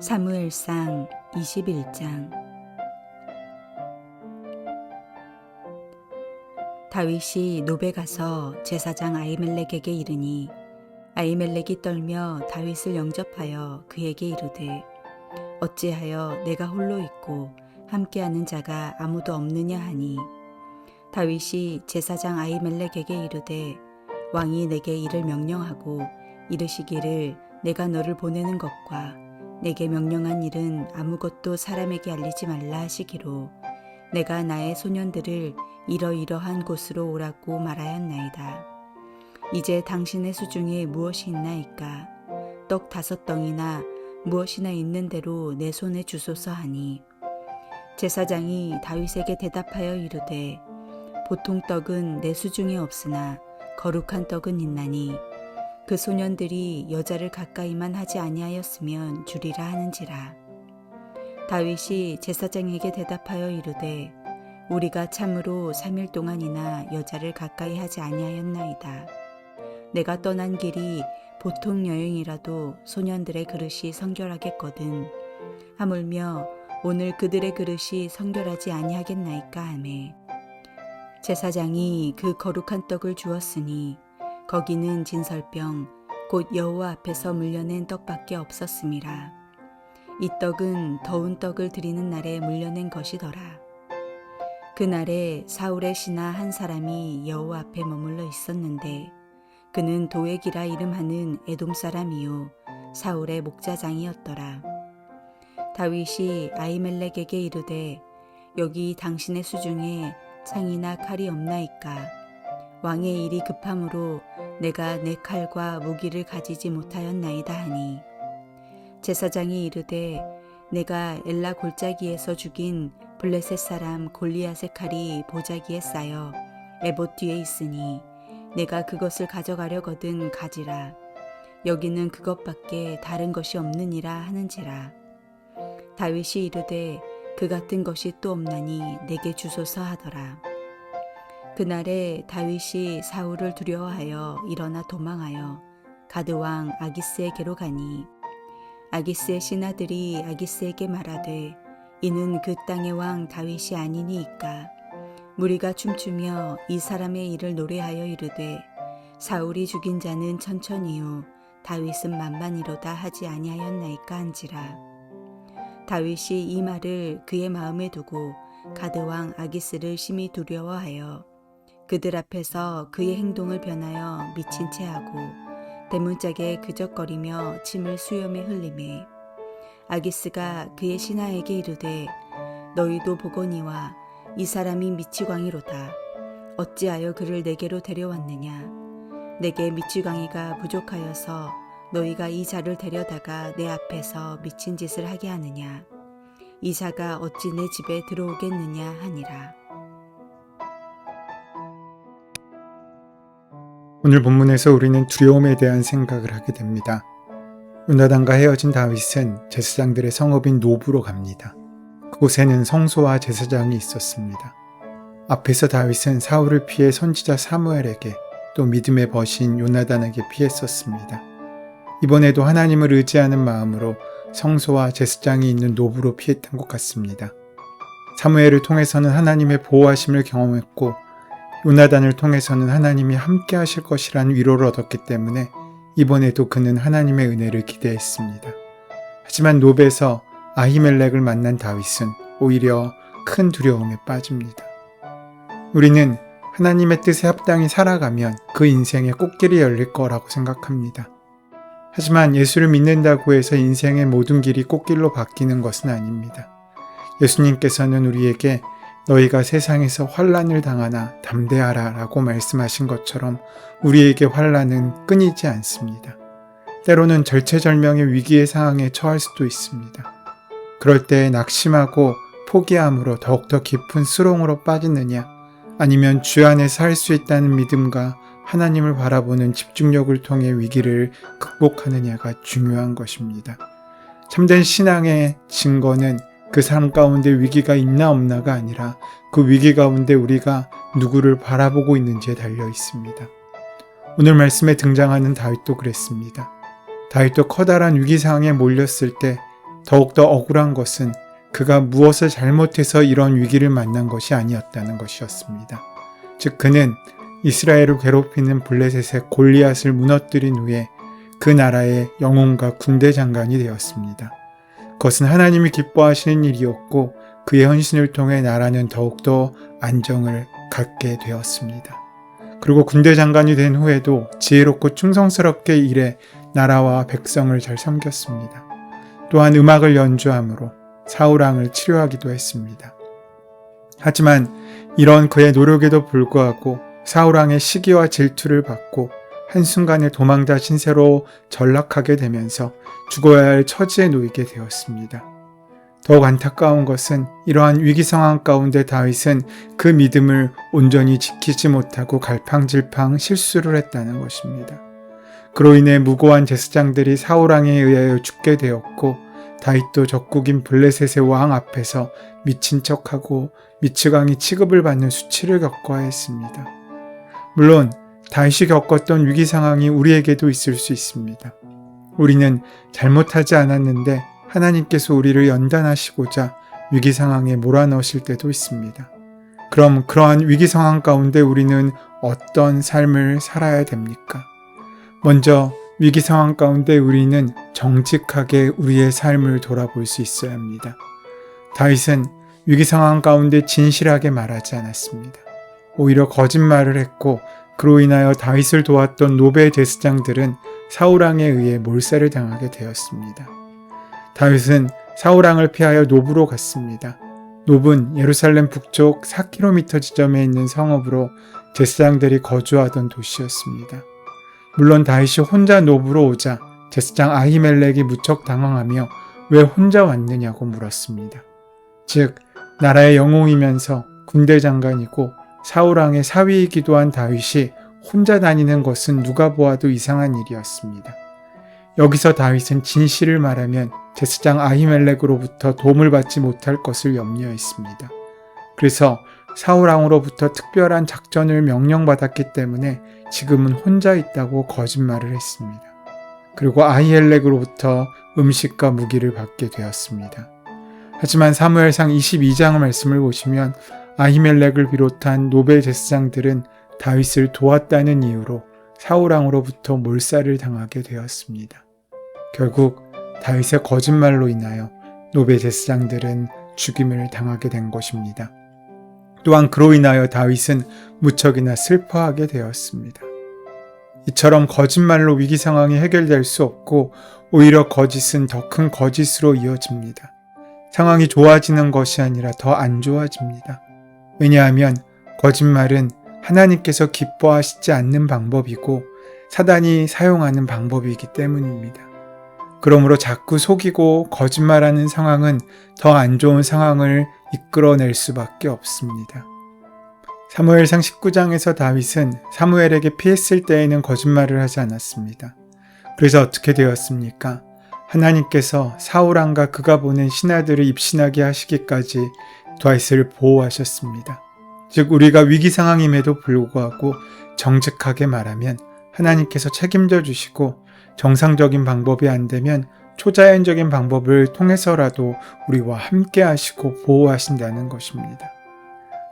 사무엘상 21장. 다윗이 노베 가서 제사장 아히멜렉에게 이르니 아히멜렉이 떨며 다윗을 영접하여 그에게 이르되 어찌하여 내가 홀로 있고 함께하는 자가 아무도 없느냐 하니 다윗이 제사장 아히멜렉에게 이르되 왕이 내게 이를 명령하고 이르시기를 내가 너를 보내는 것과 내게 명령한 일은 아무것도 사람에게 알리지 말라 하시기로 내가 나의 소년들을 이러이러한 곳으로 오라고 말하였나이다. 이제 당신의 수중에 무엇이 있나이까? 떡 5덩이나 무엇이나 있는 대로 내 손에 주소서 하니 제사장이 다윗에게 대답하여 이르되 보통 떡은 내 수중에 없으나 거룩한 떡은 있나니 그 소년들이 여자를 가까이만 하지 아니하였으면 주리라 하는지라. 다윗이 제사장에게 대답하여 이르되 우리가 참으로 3일 동안이나 여자를 가까이 하지 아니하였나이다. 내가 떠난 길이 보통 여행이라도 소년들의 그릇이 성결하겠거든. 하물며 오늘 그들의 그릇이 성결하지 아니하겠나이까 하매 제사장이 그 거룩한 떡을 주었으니 거기는 진설병 곧 여호와 앞에서 물려낸 떡밖에 없었음이라. 이 떡은 더운 떡을 드리는 날에 물려낸 것이더라. 그날에 사울의 신하 한 사람이 여호와 앞에 머물러 있었는데 그는 도액이라 이름하는 에돔 사람이요 사울의 목자장이었더라. 다윗이 아히멜렉에게 이르되 여기 당신의 수중에 창이나 칼이 없나이까? 왕의 일이 급함으로 내가 내 칼과 무기를 가지지 못하였나이다 하니 제사장이 이르되 내가 엘라 골짜기에서 죽인 블레셋 사람 골리앗의 칼이 보자기에 쌓여 에봇 뒤에 있으니 내가 그것을 가져가려거든 가지라. 여기는 그것밖에 다른 것이 없느니라 하는지라. 다윗이 이르되 그 같은 것이 또 없나니 내게 주소서 하더라. 그날에 다윗이 사울을 두려워하여 일어나 도망하여 가드왕 아기스에게로 가니 아기스의 신하들이 아기스에게 말하되 이는 그 땅의 왕 다윗이 아니니이까. 무리가 춤추며 이 사람의 일을 노래하여 이르되 사울이 죽인 자는 천천히요 다윗은 만만이로다 하지 아니하였나이까 한지라. 다윗이 이 말을 그의 마음에 두고 가드왕 아기스를 심히 두려워하여 그들 앞에서 그의 행동을 변하여 미친 채 하고 대문짝에 그적거리며 침을 수염에 흘리매 아기스가 그의 신하에게 이르되 너희도 보거니와 이 사람이 미치광이로다. 어찌하여 그를 내게로 데려왔느냐? 내게 미치광이가 부족하여서 너희가 이 자를 데려다가 내 앞에서 미친 짓을 하게 하느냐? 이 자가 어찌 내 집에 들어오겠느냐 하니라. 오늘 본문에서 우리는 두려움에 대한 생각을 하게 됩니다. 요나단과 헤어진 다윗은 제사장들의 성읍인 노브로 갑니다. 그곳에는 성소와 제사장이 있었습니다. 앞에서 다윗은 사울을 피해 선지자 사무엘에게 또 믿음의 벗인 요나단에게 피했었습니다. 이번에도 하나님을 의지하는 마음으로 성소와 제사장이 있는 노브로 피했던 것 같습니다. 사무엘을 통해서는 하나님의 보호하심을 경험했고 요나단을 통해서는 하나님이 함께 하실 것이라는 위로를 얻었기 때문에 이번에도 그는 하나님의 은혜를 기대했습니다. 하지만 노베에서 아히멜렉을 만난 다윗은 오히려 큰 두려움에 빠집니다. 우리는 하나님의 뜻에 합당히 살아가면 그 인생에 꽃길이 열릴 거라고 생각합니다. 하지만 예수를 믿는다고 해서 인생의 모든 길이 꽃길로 바뀌는 것은 아닙니다. 예수님께서는 우리에게 너희가 세상에서 환난을 당하나 담대하라 라고 말씀하신 것처럼 우리에게 환난은 끊이지 않습니다. 때로는 절체절명의 위기의 상황에 처할 수도 있습니다. 그럴 때 낙심하고 포기함으로 더욱더 깊은 수렁으로 빠지느냐 아니면 주 안에서 할 수 있다는 믿음과 하나님을 바라보는 집중력을 통해 위기를 극복하느냐가 중요한 것입니다. 참된 신앙의 증거는 그 삶 가운데 위기가 있나 없나가 아니라 그 위기 가운데 우리가 누구를 바라보고 있는지에 달려 있습니다. 오늘 말씀에 등장하는 다윗도 그랬습니다. 다윗도 커다란 위기 상황에 몰렸을 때 더욱더 억울한 것은 그가 무엇을 잘못해서 이런 위기를 만난 것이 아니었다는 것이었습니다. 즉 그는 이스라엘을 괴롭히는 블레셋의 골리앗을 무너뜨린 후에 그 나라의 영웅과 군대 장관이 되었습니다. 그것은 하나님이 기뻐하시는 일이었고 그의 헌신을 통해 나라는 더욱더 안정을 갖게 되었습니다. 그리고 군대 장관이 된 후에도 지혜롭고 충성스럽게 일해 나라와 백성을 잘 섬겼습니다. 또한 음악을 연주함으로 사울왕을 치료하기도 했습니다. 하지만 이런 그의 노력에도 불구하고 사울왕의 시기와 질투를 받고 한순간에 도망자 신세로 전락하게 되면서 죽어야 할 처지에 놓이게 되었습니다. 더욱 안타까운 것은 이러한 위기 상황 가운데 다윗은 그 믿음을 온전히 지키지 못하고 갈팡질팡 실수를 했다는 것입니다. 그로 인해 무고한 제사장들이 사울왕에 의하여 죽게 되었고 다윗도 적국인 블레셋의 왕 앞에서 미친 척하고 미치광이 취급을 받는 수치를 겪어야 했습니다. 물론 다윗이 겪었던 위기 상황이 우리에게도 있을 수 있습니다. 우리는 잘못하지 않았는데 하나님께서 우리를 연단하시고자 위기 상황에 몰아넣으실 때도 있습니다. 그럼 그러한 위기 상황 가운데 우리는 어떤 삶을 살아야 됩니까? 먼저 위기 상황 가운데 우리는 정직하게 우리의 삶을 돌아볼 수 있어야 합니다. 다윗은 위기 상황 가운데 진실하게 말하지 않았습니다. 오히려 거짓말을 했고 그로 인하여 다윗을 도왔던 노베 제사장들은 사울왕에 의해 몰살을 당하게 되었습니다. 다윗은 사울왕을 피하여 노브로 갔습니다. 노브는 예루살렘 북쪽 4km 지점에 있는 성읍으로 제사장들이 거주하던 도시였습니다. 물론 다윗이 혼자 노브로 오자 제사장 아히멜렉이 무척 당황하며 왜 혼자 왔느냐고 물었습니다. 즉 나라의 영웅이면서 군대 장관이고 사울왕의 사위이기도 한 다윗이 혼자 다니는 것은 누가 보아도 이상한 일이었습니다. 여기서 다윗은 진실을 말하면 제사장 아히멜렉으로부터 도움을 받지 못할 것을 염려했습니다. 그래서 사울왕으로부터 특별한 작전을 명령받았기 때문에 지금은 혼자 있다고 거짓말을 했습니다. 그리고 아히멜렉으로부터 음식과 무기를 받게 되었습니다. 하지만 사무엘상 22장 말씀을 보시면 아히멜렉을 비롯한 노베 제사장들은 다윗을 도왔다는 이유로 사울왕으로부터 몰살을 당하게 되었습니다. 결국 다윗의 거짓말로 인하여 노베 제사장들은 죽임을 당하게 된 것입니다. 또한 그로 인하여 다윗은 무척이나 슬퍼하게 되었습니다. 이처럼 거짓말로 위기 상황이 해결될 수 없고 오히려 거짓은 더 큰 거짓으로 이어집니다. 상황이 좋아지는 것이 아니라 더 안 좋아집니다. 왜냐하면 거짓말은 하나님께서 기뻐하시지 않는 방법이고 사단이 사용하는 방법이기 때문입니다. 그러므로 자꾸 속이고 거짓말하는 상황은 더 안 좋은 상황을 이끌어낼 수밖에 없습니다. 사무엘상 19장에서 다윗은 사무엘에게 피했을 때에는 거짓말을 하지 않았습니다. 그래서 어떻게 되었습니까? 하나님께서 사울왕과 그가 보낸 신하들을 입신하게 하시기까지 다윗을 보호하셨습니다. 즉 우리가 위기 상황임에도 불구하고 정직하게 말하면 하나님께서 책임져 주시고 정상적인 방법이 안 되면 초자연적인 방법을 통해서라도 우리와 함께 하시고 보호하신다는 것입니다.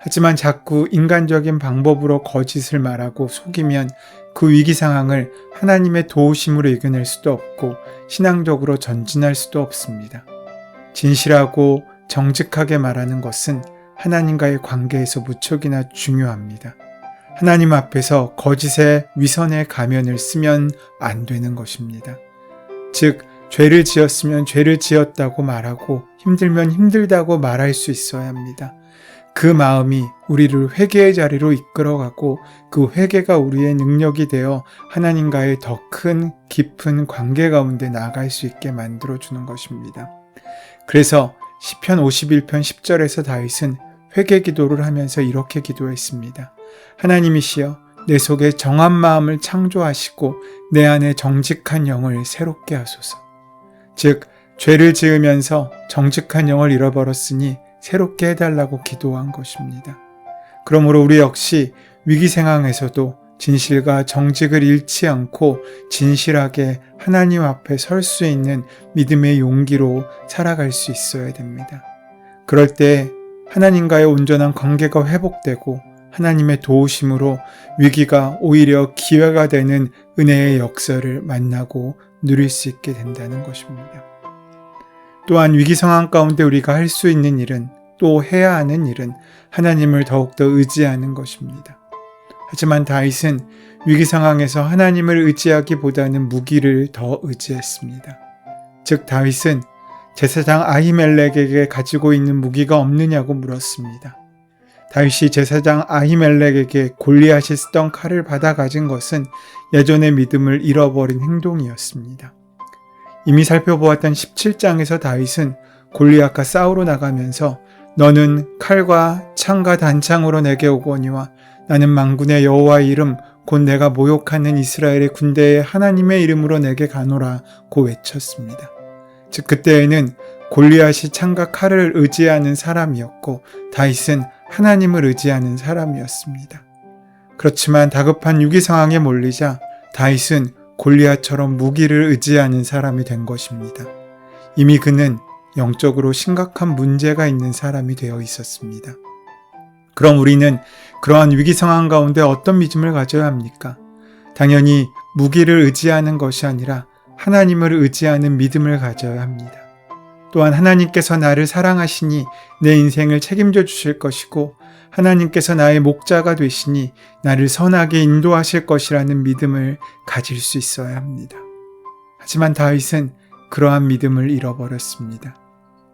하지만 자꾸 인간적인 방법으로 거짓을 말하고 속이면 그 위기 상황을 하나님의 도우심으로 이겨낼 수도 없고 신앙적으로 전진할 수도 없습니다. 진실하고 정직하게 말하는 것은 하나님과의 관계에서 무척이나 중요합니다. 하나님 앞에서 거짓의 위선의 가면을 쓰면 안 되는 것입니다. 즉, 죄를 지었으면 죄를 지었다고 말하고 힘들면 힘들다고 말할 수 있어야 합니다. 그 마음이 우리를 회개의 자리로 이끌어가고 그 회개가 우리의 능력이 되어 하나님과의 더 큰 깊은 관계 가운데 나아갈 수 있게 만들어주는 것입니다. 그래서 시편 51편 10절에서 다윗은 회개 기도를 하면서 이렇게 기도했습니다. 하나님이시여 내 속에 정한 마음을 창조하시고 내 안에 정직한 영을 새롭게 하소서. 즉 죄를 지으면서 정직한 영을 잃어버렸으니 새롭게 해달라고 기도한 것입니다. 그러므로 우리 역시 위기 상황에서도 진실과 정직을 잃지 않고 진실하게 하나님 앞에 설 수 있는 믿음의 용기로 살아갈 수 있어야 됩니다. 그럴 때 하나님과의 온전한 관계가 회복되고 하나님의 도우심으로 위기가 오히려 기회가 되는 은혜의 역사를 만나고 누릴 수 있게 된다는 것입니다. 또한 위기 상황 가운데 우리가 할 수 있는 일은, 또 해야 하는 일은 하나님을 더욱더 의지하는 것입니다. 하지만 다윗은 위기 상황에서 하나님을 의지하기보다는 무기를 더 의지했습니다. 즉 다윗은 제사장 아히멜렉에게 가지고 있는 무기가 없느냐고 물었습니다. 다윗이 제사장 아히멜렉에게 골리앗이 쓰던 칼을 받아 가진 것은 예전의 믿음을 잃어버린 행동이었습니다. 이미 살펴보았던 17장에서 다윗은 골리앗과 싸우러 나가면서 너는 칼과 창과 단창으로 내게 오거니와 나는 만군의 여호와의 이름 곧 내가 모욕하는 이스라엘의 군대의 하나님의 이름으로 내게 가노라고 외쳤습니다. 즉 그때에는 골리앗이 창과 칼을 의지하는 사람이었고 다윗은 하나님을 의지하는 사람이었습니다. 그렇지만 다급한 위기 상황에 몰리자 다윗은 골리앗처럼 무기를 의지하는 사람이 된 것입니다. 이미 그는 영적으로 심각한 문제가 있는 사람이 되어 있었습니다. 그럼 우리는 그러한 위기 상황 가운데 어떤 믿음을 가져야 합니까? 당연히 무기를 의지하는 것이 아니라 하나님을 의지하는 믿음을 가져야 합니다. 또한 하나님께서 나를 사랑하시니 내 인생을 책임져 주실 것이고 하나님께서 나의 목자가 되시니 나를 선하게 인도하실 것이라는 믿음을 가질 수 있어야 합니다. 하지만 다윗은 그러한 믿음을 잃어버렸습니다.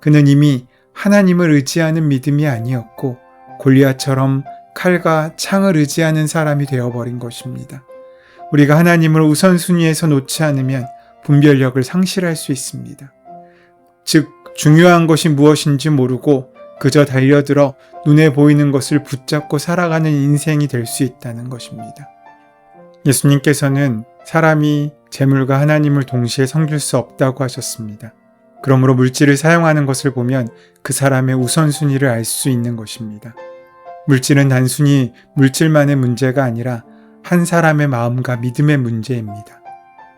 그는 이미 하나님을 의지하는 믿음이 아니었고 골리앗처럼 칼과 창을 의지하는 사람이 되어버린 것입니다. 우리가 하나님을 우선순위에서 놓지 않으면 분별력을 상실할 수 있습니다. 즉 중요한 것이 무엇인지 모르고 그저 달려들어 눈에 보이는 것을 붙잡고 살아가는 인생이 될 수 있다는 것입니다. 예수님께서는 사람이 재물과 하나님을 동시에 섬길 수 없다고 하셨습니다. 그러므로 물질을 사용하는 것을 보면 그 사람의 우선순위를 알 수 있는 것입니다. 물질은 단순히 물질만의 문제가 아니라 한 사람의 마음과 믿음의 문제입니다.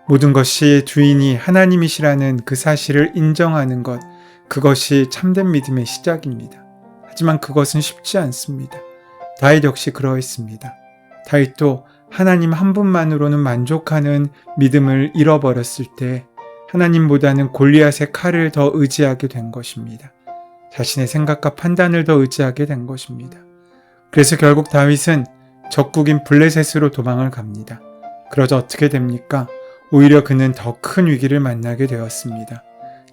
모든 것이 주인이 하나님이시라는 그 사실을 인정하는 것, 그것이 참된 믿음의 시작입니다. 하지만 그것은 쉽지 않습니다. 다윗 역시 그러했습니다. 다윗도 하나님 한 분만으로는 만족하는 믿음을 잃어버렸을 때 하나님보다는 골리앗의 칼을 더 의지하게 된 것입니다. 자신의 생각과 판단을 더 의지하게 된 것입니다. 그래서 결국 다윗은 적국인 블레셋으로 도망을 갑니다. 그러자 어떻게 됩니까? 오히려 그는 더 큰 위기를 만나게 되었습니다.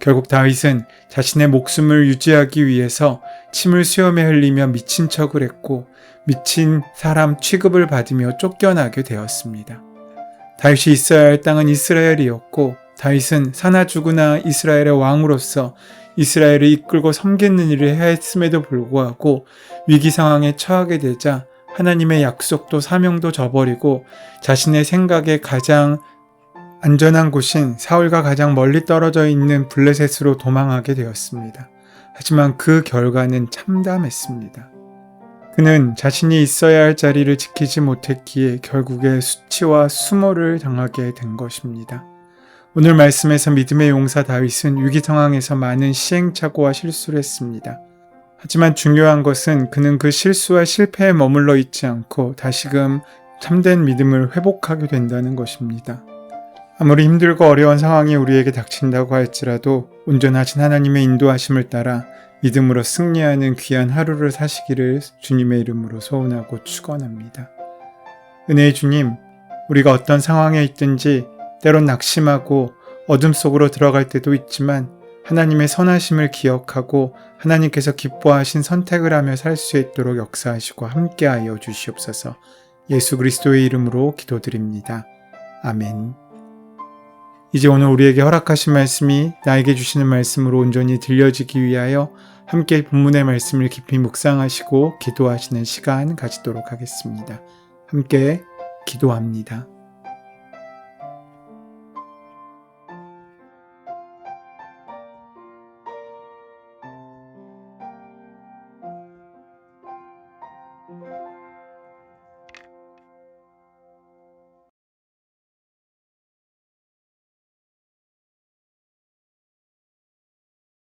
결국 다윗은 자신의 목숨을 유지하기 위해서 침을 수염에 흘리며 미친 척을 했고 미친 사람 취급을 받으며 쫓겨나게 되었습니다. 다윗이 있어야 할 땅은 이스라엘이었고 다윗은 사나 죽으나 이스라엘의 왕으로서 이스라엘을 이끌고 섬기는 일을 해야 했음에도 불구하고 위기 상황에 처하게 되자 하나님의 약속도 사명도 저버리고 자신의 생각에 가장 안전한 곳인 사울과 가장 멀리 떨어져 있는 블레셋으로 도망하게 되었습니다. 하지만 그 결과는 참담했습니다. 그는 자신이 있어야 할 자리를 지키지 못했기에 결국에 수치와 수모를 당하게 된 것입니다. 오늘 말씀에서 믿음의 용사 다윗은 위기 상황에서 많은 시행착오와 실수를 했습니다. 하지만 중요한 것은 그는 그 실수와 실패에 머물러 있지 않고 다시금 참된 믿음을 회복하게 된다는 것입니다. 아무리 힘들고 어려운 상황이 우리에게 닥친다고 할지라도 온전하신 하나님의 인도하심을 따라 믿음으로 승리하는 귀한 하루를 사시기를 주님의 이름으로 소원하고 축원합니다. 은혜의 주님, 우리가 어떤 상황에 있든지 때론 낙심하고 어둠 속으로 들어갈 때도 있지만 하나님의 선하심을 기억하고 하나님께서 기뻐하신 선택을 하며 살 수 있도록 역사하시고 함께하여 주시옵소서. 예수 그리스도의 이름으로 기도드립니다. 아멘. 이제 오늘 우리에게 허락하신 말씀이 나에게 주시는 말씀으로 온전히 들려지기 위하여 함께 본문의 말씀을 깊이 묵상하시고 기도하시는 시간 가지도록 하겠습니다. 함께 기도합니다.